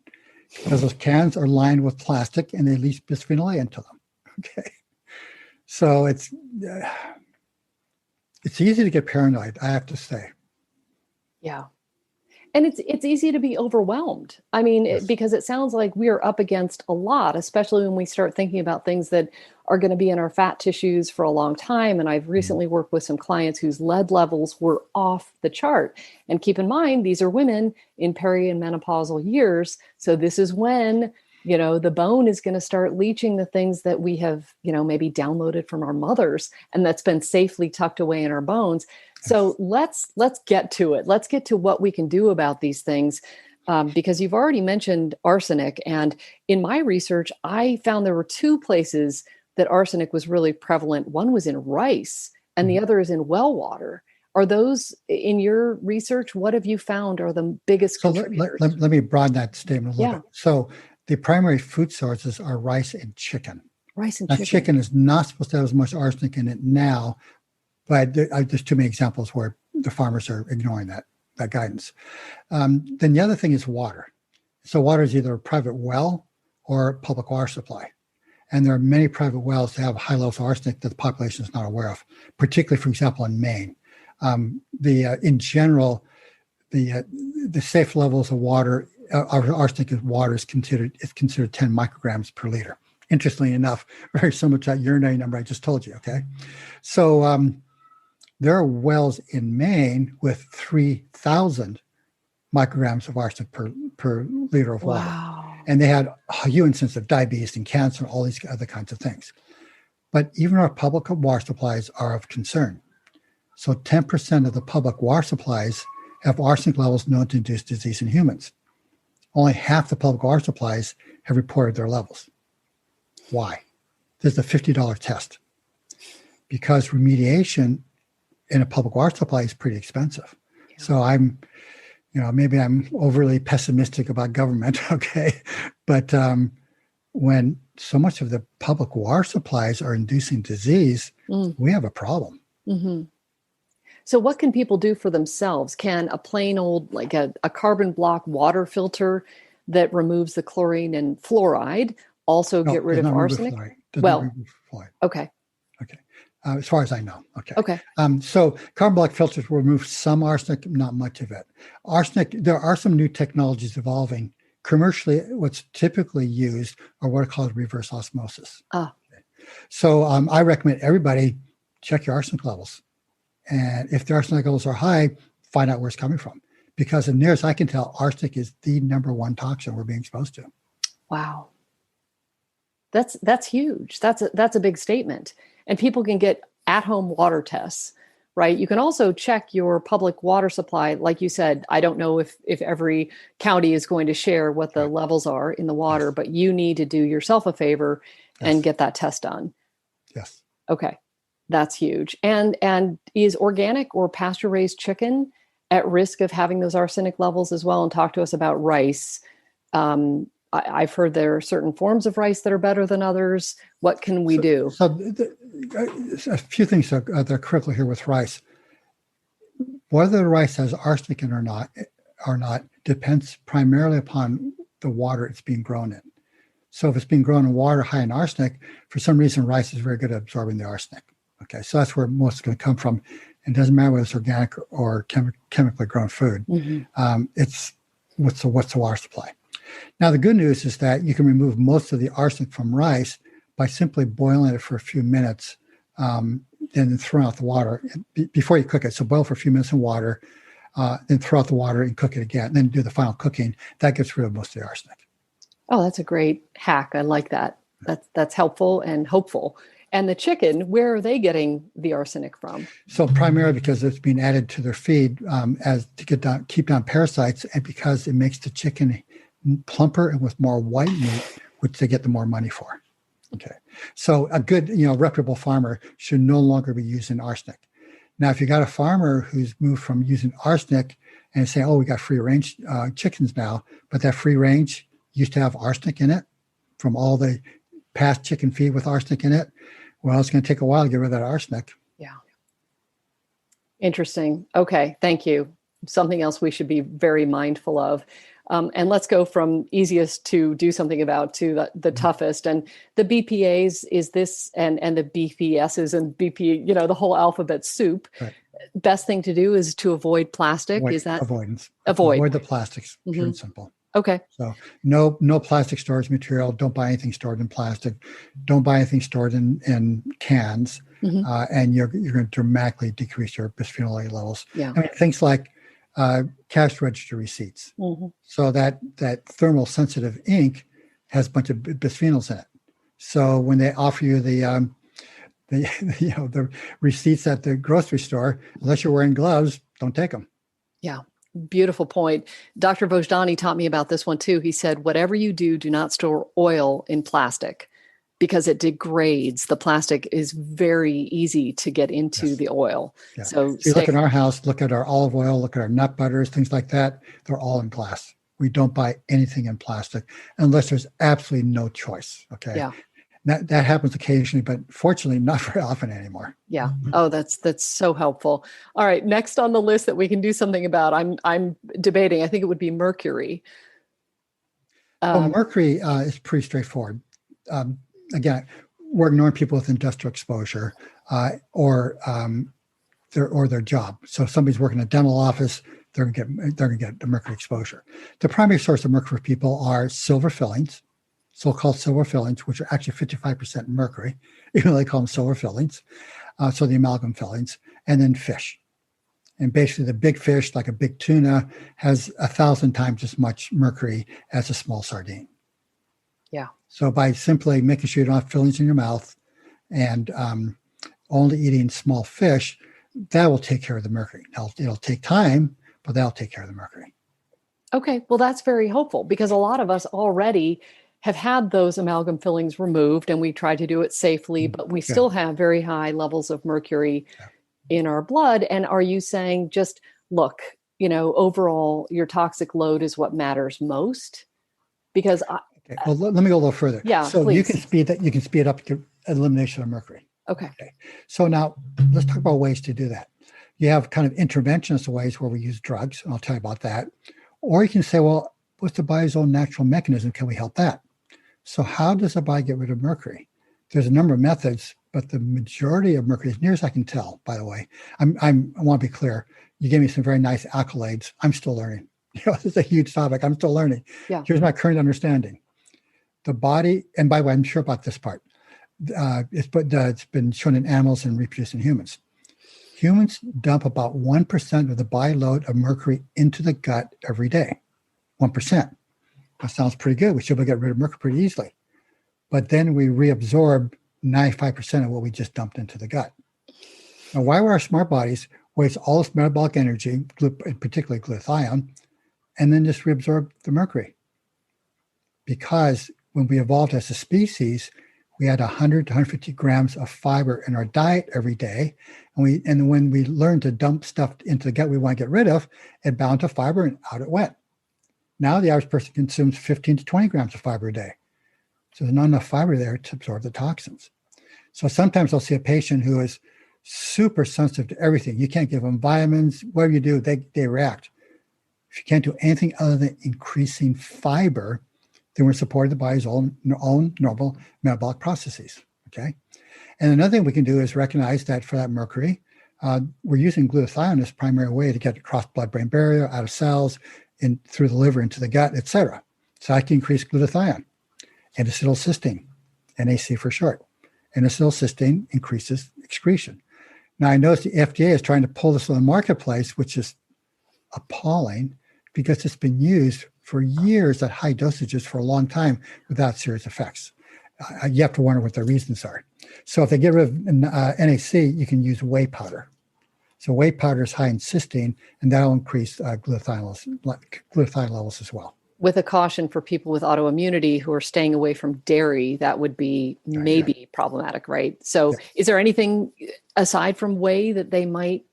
because those cans are lined with plastic and they leach bisphenol A into them. Okay, so it's easy to get paranoid, I have to say. Yeah. And it's easy to be overwhelmed. I mean, because it sounds like we are up against a lot, especially when we start thinking about things that are going to be in our fat tissues for a long time. And I've recently worked with some clients whose lead levels were off the chart. And keep in mind, these are women in peri and menopausal years. So this is when, the bone is going to start leaching the things that we have, maybe downloaded from our mothers and that's been safely tucked away in our bones. So let's get to it. Let's get to what we can do about these things, because you've already mentioned arsenic. And in my research, I found there were two places that arsenic was really prevalent. One was in rice and the other is in well water. Are those in your research? What have you found are the biggest contributors? Let me broaden that statement a little bit. So the primary food sources are rice and chicken. Chicken is not supposed to have as much arsenic in it now, but there's too many examples where the farmers are ignoring that guidance. Then the other thing is water. So water is either a private well or public water supply. And there are many private wells that have high levels of arsenic that the population is not aware of, particularly, for example, in Maine. In general, the safe levels of water, arsenic in water is considered 10 micrograms per liter. Interestingly enough, very similar to that urinary number I just told you. Okay, so there are wells in Maine with 3,000 micrograms of arsenic per liter of water. Wow. And they had a huge incidence of diabetes and cancer and all these other kinds of things. But even our public water supplies are of concern. So 10% of the public water supplies have arsenic levels known to induce disease in humans. Only half the public water supplies have reported their levels. Why? There's a $50 test. Because remediation in a public water supply is pretty expensive. Yeah. So maybe I'm overly pessimistic about government, okay? But when so much of the public water supplies are inducing disease, we have a problem. Mm-hmm. So what can people do for themselves? Can a plain old, like a carbon block water filter that removes the chlorine and fluoride also get rid of arsenic? Okay. As far as I know. Okay. So carbon block filters will remove some arsenic, not much of it. Arsenic, there are some new technologies evolving. Commercially, what's typically used are what are called reverse osmosis. So I recommend everybody check your arsenic levels. And if the arsenic levels are high, find out where it's coming from. Because as near as I can tell, arsenic is the number one toxin we're being exposed to. Wow. That's huge. That's a big statement. And people can get at-home water tests, right? You can also check your public water supply. Like you said, I don't know if every county is going to share what the levels are in the water, but you need to do yourself a favor and get that test done. Yes. Okay. That's huge. And is organic or pasture-raised chicken at risk of having those arsenic levels as well? And talk to us about rice. I've heard there are certain forms of rice that are better than others. What can we do? So a few things that are critical here with rice. Whether the rice has arsenic in it or not depends primarily upon the water it's being grown in. So if it's being grown in water high in arsenic, for some reason, rice is very good at absorbing the arsenic. Okay, so that's where most is going to come from. It doesn't matter whether it's organic or chemically grown food. Mm-hmm. It's what's the water supply. Now, the good news is that you can remove most of the arsenic from rice by simply boiling it for a few minutes, then throw out the water before you cook it. So boil for a few minutes in water, then throw out the water and cook it again, and then do the final cooking. That gets rid of most of the arsenic. Oh, that's a great hack. I like that. That's helpful and hopeful. And the chicken, where are they getting the arsenic from? So primarily because it's being added to their feed as to keep down parasites, and because it makes the chicken plumper and with more white meat, which they get the more money for. Okay, so a good, reputable farmer should no longer be using arsenic. Now, if you got a farmer who's moved from using arsenic and saying, "Oh, we got free range chickens now," but that free range used to have arsenic in it from all the past chicken feed with arsenic in it, well, it's going to take a while to get rid of that arsenic. Yeah. Interesting. Okay. Thank you. Something else we should be very mindful of. And let's go from easiest to do something about to the toughest. And the BPAs is this, and the BPSs and BP, the whole alphabet soup. Right. Best thing to do is to avoid plastic. Is that avoidance? Avoid the plastics, pure and simple. Okay. So no plastic storage material. Don't buy anything stored in plastic. Don't buy anything stored in cans. And you're going to dramatically decrease your bisphenol A levels. Yeah. I mean, things like cash register receipts. So that thermal sensitive ink has a bunch of bisphenols in it. So when they offer you the receipts at the grocery store, unless you're wearing gloves, don't take them. Yeah. Beautiful point. Dr. Vojdani taught me about this one too. He said, whatever you do not store oil in plastic because it degrades. The plastic is very easy to get into the oil. Yeah. So if you look at our house, look at our olive oil, look at our nut butters, things like that. They're all in glass. We don't buy anything in plastic unless there's absolutely no choice. Okay. Yeah. That happens occasionally, but fortunately not very often anymore. Yeah. Oh, that's so helpful. All right. Next on the list that we can do something about, I'm debating. I think it would be mercury. Mercury is pretty straightforward. Again, we're ignoring people with industrial exposure or their job. So if somebody's working in a dental office, they're going to get the mercury exposure. The primary source of mercury for people are silver fillings, so-called silver fillings, which are actually 55% mercury, even though they call them silver fillings. So the amalgam fillings, and then fish. And basically the big fish, like a big tuna, has 1,000 times as much mercury as a small sardine. Yeah. So by simply making sure you don't have fillings in your mouth and only eating small fish, that will take care of the mercury. Now, it'll take time, but that'll take care of the mercury. Okay. Well, that's very hopeful because a lot of us already have had those amalgam fillings removed and we try to do it safely, but we still have very high levels of mercury in our blood. And are you saying just look, overall your toxic load is what matters most? Because well, let me go a little further. Yeah. So please. you can speed up the elimination of mercury. Okay. So now let's talk about ways to do that. You have kind of interventionist ways where we use drugs, and I'll tell you about that. Or you can say, well, what's the body's own natural mechanism? Can we help that? So how does the body get rid of mercury? There's a number of methods, but the majority of mercury, as near as I can tell, by the way, I want to be clear. You gave me some very nice accolades. I'm still learning. This is a huge topic. I'm still learning. Yeah. Here's my current understanding. The body, and by the way, I'm sure about this part. It's been shown in animals and reproduced in humans. Humans dump about 1% of the body load of mercury into the gut every day. 1%. That sounds pretty good. We should be able to get rid of mercury pretty easily. But then we reabsorb 95% of what we just dumped into the gut. Now, why would our smart bodies waste all this metabolic energy, particularly glutathione, and then just reabsorb the mercury? Because when we evolved as a species, we had 100 to 150 grams of fiber in our diet every day. And when we learned to dump stuff into the gut we want to get rid of, it bound to fiber and out it went. Now the average person consumes 15 to 20 grams of fiber a day. So there's not enough fiber there to absorb the toxins. So sometimes I'll see a patient who is super sensitive to everything. You can't give them vitamins. Whatever you do, they react. If you can't do anything other than increasing fiber, then we're supporting the body's own normal metabolic processes, okay? And another thing we can do is recognize that for that mercury, we're using glutathione as primary way to get across blood-brain barrier, out of cells, through the liver into the gut, et cetera. So I can increase glutathione and acetylcysteine, NAC for short. And acetylcysteine increases excretion. Now, I notice the FDA is trying to pull this on the marketplace, which is appalling because it's been used for years at high dosages for a long time without serious effects. You have to wonder what the reasons are. So if they get rid of NAC, you can use whey powder. So whey powder is high in cysteine, and that'll increase glutathione levels as well. With a caution for people with autoimmunity who are staying away from dairy, that would be maybe problematic, right? So is there anything aside from whey that they might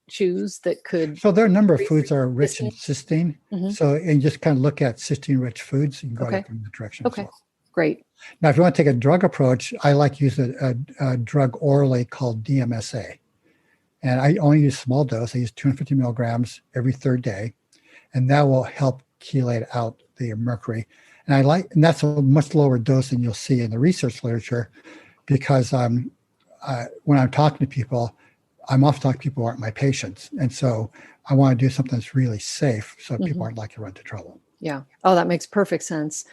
choose that could? So there are a number of foods that are rich in cysteine. So and just kind of look at cysteine-rich foods. You can go in that direction as well. Great. Now, if you want to take a drug approach, I like to use a drug orally called DMSA. And I only use a small dose. I use 250 milligrams every third day. And that will help chelate out the mercury. And that's a much lower dose than you'll see in the research literature, because when I'm talking to people, I'm often talking to people who aren't my patients. And so I want to do something that's really safe so people aren't likely to run into trouble. Yeah. Oh, that makes perfect sense.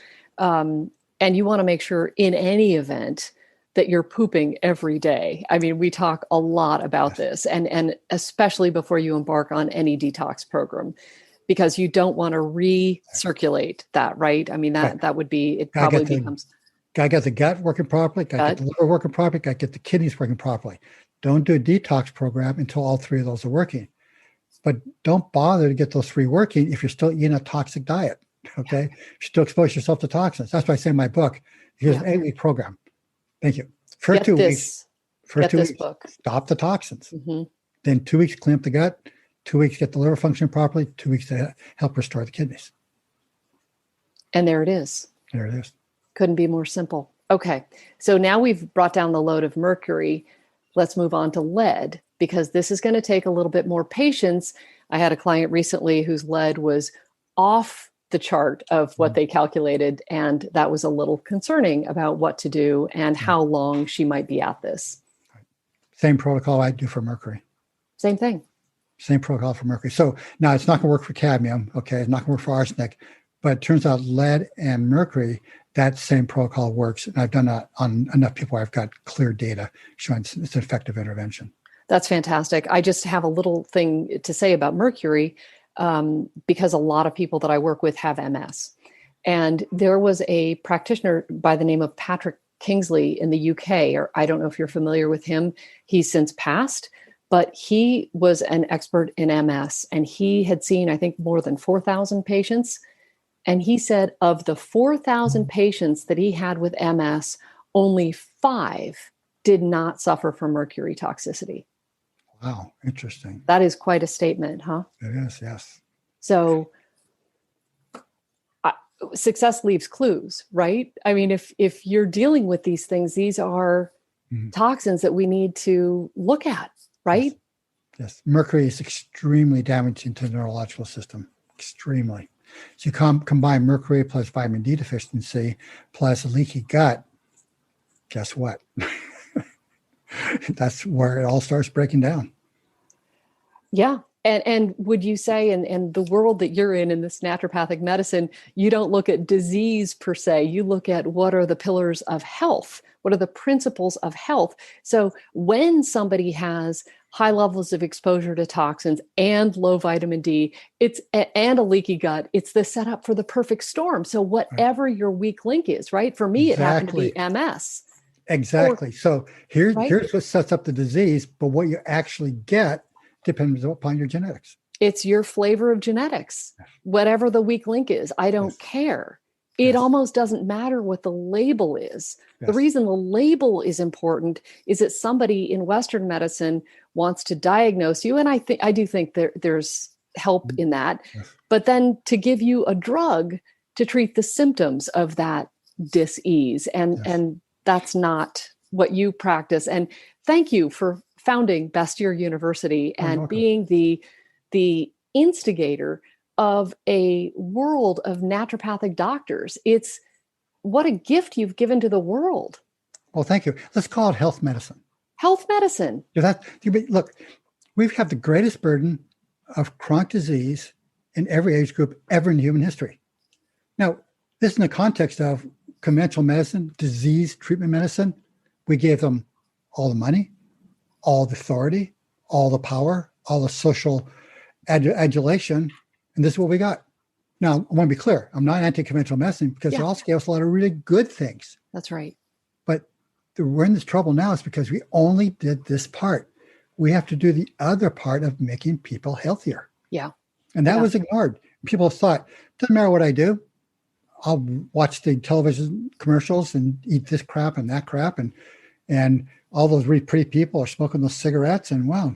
And you want to make sure in any event that you're pooping every day. I mean, we talk a lot about this, and especially before you embark on any detox program, because you don't want to recirculate that, right? I mean, that would be, it probably becomes. Gotta get the gut working properly, gotta get the liver working properly, gotta get the kidneys working properly. Don't do a detox program until all three of those are working. But don't bother to get those three working if you're still eating a toxic diet, okay? You still expose yourself to toxins. That's why I say in my book, here's an 8-week program. Thank you. First 2 weeks, stop the toxins. Then 2 weeks, clean up the gut. 2 weeks, get the liver functioning properly. 2 weeks to help restore the kidneys. And there it is. There it is. Couldn't be more simple. Okay. So now we've brought down the load of mercury. Let's move on to lead, because this is going to take a little bit more patience. I had a client recently whose lead was off the chart of what they calculated, and that was a little concerning about what to do and how long she might be at this. Same protocol I do for mercury. Same thing. Same protocol for mercury. So now it's not going to work for cadmium, okay? It's not going to work for arsenic, but it turns out lead and mercury, that same protocol works. And I've done that on enough people where I've got clear data showing it's an effective intervention. That's fantastic. I just have a little thing to say about mercury, because a lot of people that I work with have MS. And there was a practitioner by the name of Patrick Kingsley in the UK, or I don't know if you're familiar with him. He's since passed, but he was an expert in MS, and he had seen, I think, more than 4,000 patients. And he said of the 4,000 patients that he had with MS, only 5 did not suffer from mercury toxicity. Wow, interesting. That is quite a statement, huh? It is, yes. So success leaves clues, right? I mean, if you're dealing with these things, these are toxins that we need to look at, right? Yes. Mercury is extremely damaging to the neurological system, extremely. So you combine mercury plus vitamin D deficiency plus a leaky gut, guess what? That's where it all starts breaking down. Yeah. And would you say in the world that you're in this naturopathic medicine, you don't look at disease per se, you look at what are the pillars of health? What are the principles of health? So when somebody has high levels of exposure to toxins and low vitamin D, and a leaky gut, it's the setup for the perfect storm. So whatever your weak link is, right? For me, it happened to be MS. Exactly. So here's what sets up the disease, but what you actually get depends upon your genetics. It's your flavor of genetics, whatever the weak link is. I don't care. It almost doesn't matter what the label is. The reason the label is important is that somebody in Western medicine wants to diagnose you. And I do think there's help in that, but then to give you a drug to treat the symptoms of that dis-ease. And that's not what you practice. And thank you for founding Bastyr University and being the instigator of a world of naturopathic doctors. It's what a gift you've given to the world. Well, thank you. Let's call it health medicine. Health medicine. Look, we have the greatest burden of chronic disease in every age group ever in human history. Now, This in the context of conventional medicine, disease treatment medicine. We gave them all the money, all the authority, all the power, all the social adulation, and this is what we got. Now, I want to be clear. I'm not anti-conventional medicine because it also gave us a lot of really good things. That's right. But we're in this trouble now is because we only did this part. We have to do the other part of making people healthier. Yeah. And that was ignored. People thought, doesn't matter what I do. I'll watch the television commercials and eat this crap and that crap. And all those really pretty people are smoking those cigarettes. And wow,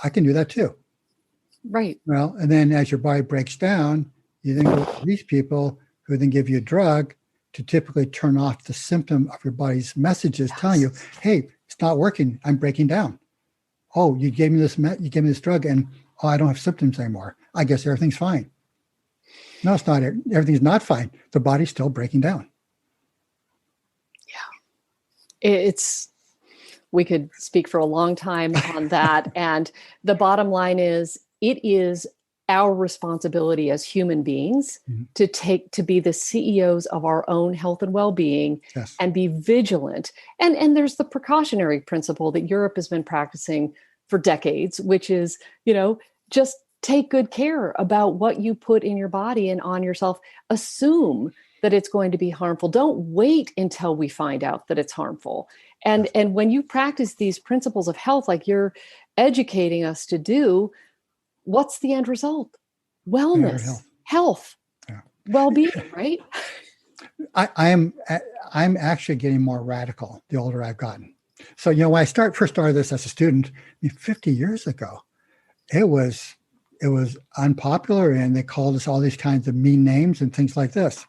I can do that too. Right. Well, and then as your body breaks down, you then go to these people who then give you a drug to typically turn off the symptom of your body's messages telling you, hey, it's not working. I'm breaking down. Oh, you gave me this drug and I don't have symptoms anymore. I guess everything's fine. No, it's not. Everything's not fine. The body's still breaking down. Yeah. We could speak for a long time on that. And the bottom line is, it is our responsibility as human beings to be the CEOs of our own health and well-being and be vigilant. And there's the precautionary principle that Europe has been practicing for decades, which is, just take good care about what you put in your body and on yourself. Assume that it's going to be harmful. Don't wait until we find out that it's harmful. And when you practice these principles of health, like you're educating us to do, what's the end result? Wellness, health, well-being, right? I'm actually getting more radical the older I've gotten. So, when I first started this as a student, 50 years ago, it was unpopular and they called us all these kinds of mean names and things like this.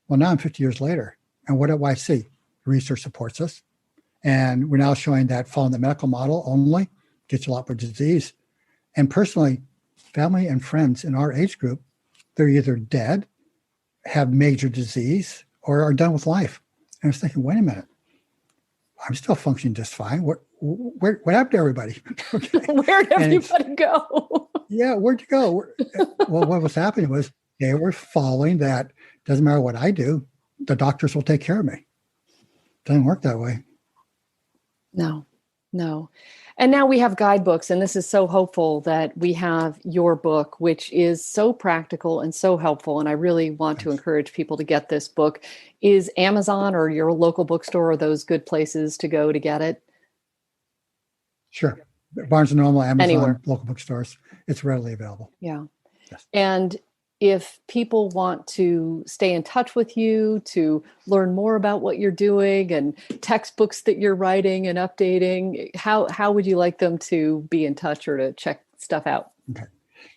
Well, now I'm 50 years later. And what do I see? Research supports us. And we're now showing that following the medical model only gets you a lot more disease. And personally, family and friends in our age group, they're either dead, have major disease, or are done with life. And I was thinking, wait a minute, I'm still functioning just fine. What happened to everybody? Okay. Where'd everybody go? Yeah, where'd you go? Well, what was happening was they were following that. Doesn't matter what I do, the doctors will take care of me. Doesn't work that way. No. And now we have guidebooks, and this is so hopeful that we have your book, which is so practical and so helpful. And I really want to encourage people to get this book. Is Amazon or your local bookstore are those good places to go to get it? Sure. Barnes & Noble, Amazon, anywhere. Local bookstores. It's readily available. Yeah. Yes. And if people want to stay in touch with you, to learn more about what you're doing and textbooks that you're writing and updating, how would you like them to be in touch or to check stuff out? Okay.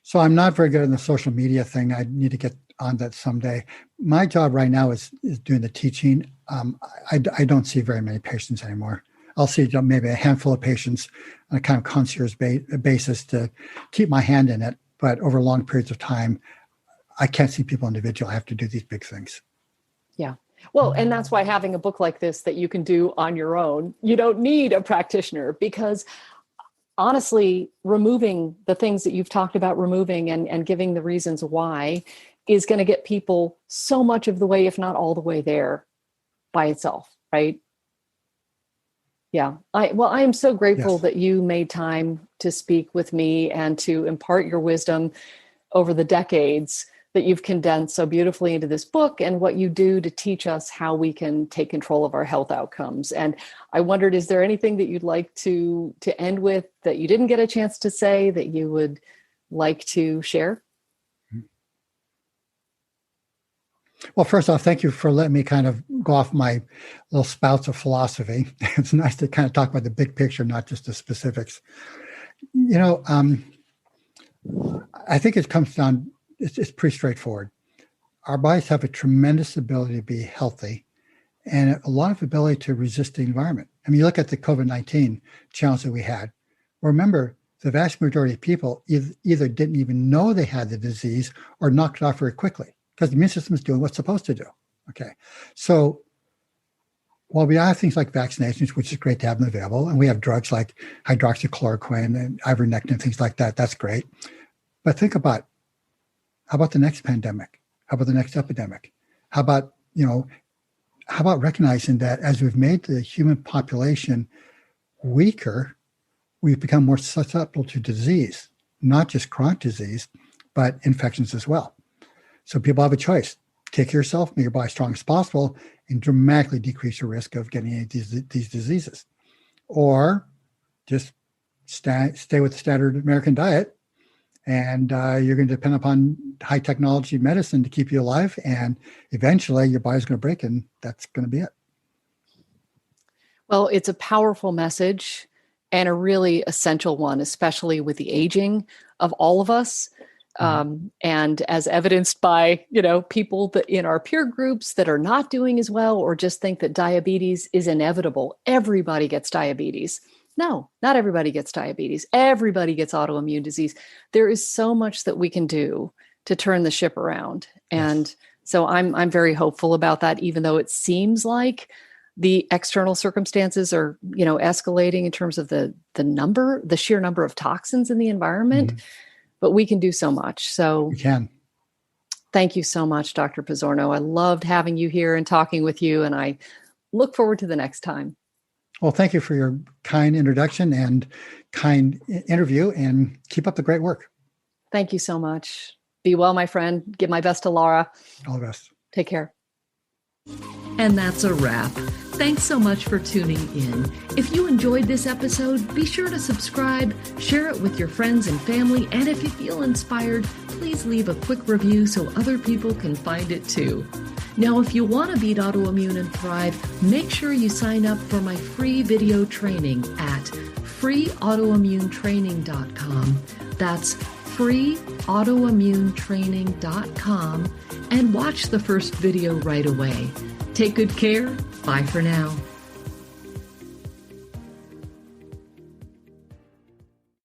So I'm not very good in the social media thing. I need to get on that someday. My job right now is doing the teaching. I don't see very many patients anymore. I'll see maybe a handful of patients on a kind of concierge basis to keep my hand in it. But over long periods of time, I can't see people individually. I have to do these big things. Yeah. Well, and that's why having a book like this that you can do on your own, you don't need a practitioner, because honestly, removing the things that you've talked about removing and giving the reasons why is going to get people so much of the way, if not all the way there by itself, right? Yeah. I am so grateful that you made time to speak with me and to impart your wisdom over the decades that you've condensed so beautifully into this book, and what you do to teach us how we can take control of our health outcomes. And I wondered, is there anything that you'd like to end with that you didn't get a chance to say that you would like to share? Well, first off, thank you for letting me kind of go off my little spouts of philosophy. It's nice to kind of talk about the big picture, not just the specifics. I think it comes down, it's pretty straightforward. Our bodies have a tremendous ability to be healthy and a lot of ability to resist the environment. I mean, you look at the COVID-19 challenge that we had. Remember, the vast majority of people either didn't even know they had the disease or knocked it off very quickly because the immune system is doing what's it's supposed to do. Okay. So while we have things like vaccinations, which is great to have them available, and we have drugs like hydroxychloroquine and ivermectin, things like that, that's great. But think about, how about the next pandemic? How about the next epidemic? How about, how about recognizing that as we've made the human population weaker, we've become more susceptible to disease, not just chronic disease, but infections as well. So people have a choice. Take care of yourself, make your body as strong as possible, and dramatically decrease your risk of getting any of these diseases. Or just stay with the standard American diet, and you're going to depend upon high technology medicine to keep you alive, and eventually your body's going to break, and that's going to be it. Well, it's a powerful message and a really essential one, especially with the aging of all of us. And as evidenced by, people that in our peer groups that are not doing as well, or just think that diabetes is inevitable. Everybody gets diabetes. No, not everybody gets diabetes. Everybody gets autoimmune disease. There is so much that we can do to turn the ship around. And so I'm very hopeful about that, even though it seems like the external circumstances are, escalating in terms of the sheer number of toxins in the environment. But we can do so much. So we can. Thank you so much, Dr. Pizzorno. I loved having you here and talking with you, and I look forward to the next time. Well, thank you for your kind introduction and kind interview, and keep up the great work. Thank you so much. Be well, my friend. Give my best to Laura. All the best. Take care. And that's a wrap. Thanks so much for tuning in. If you enjoyed this episode, be sure to subscribe, share it with your friends and family, and if you feel inspired, please leave a quick review so other people can find it too. Now, if you want to beat autoimmune and thrive, make sure you sign up for my free video training at freeautoimmunetraining.com. That's freeautoimmunetraining.com, and watch the first video right away. Take good care. Bye for now.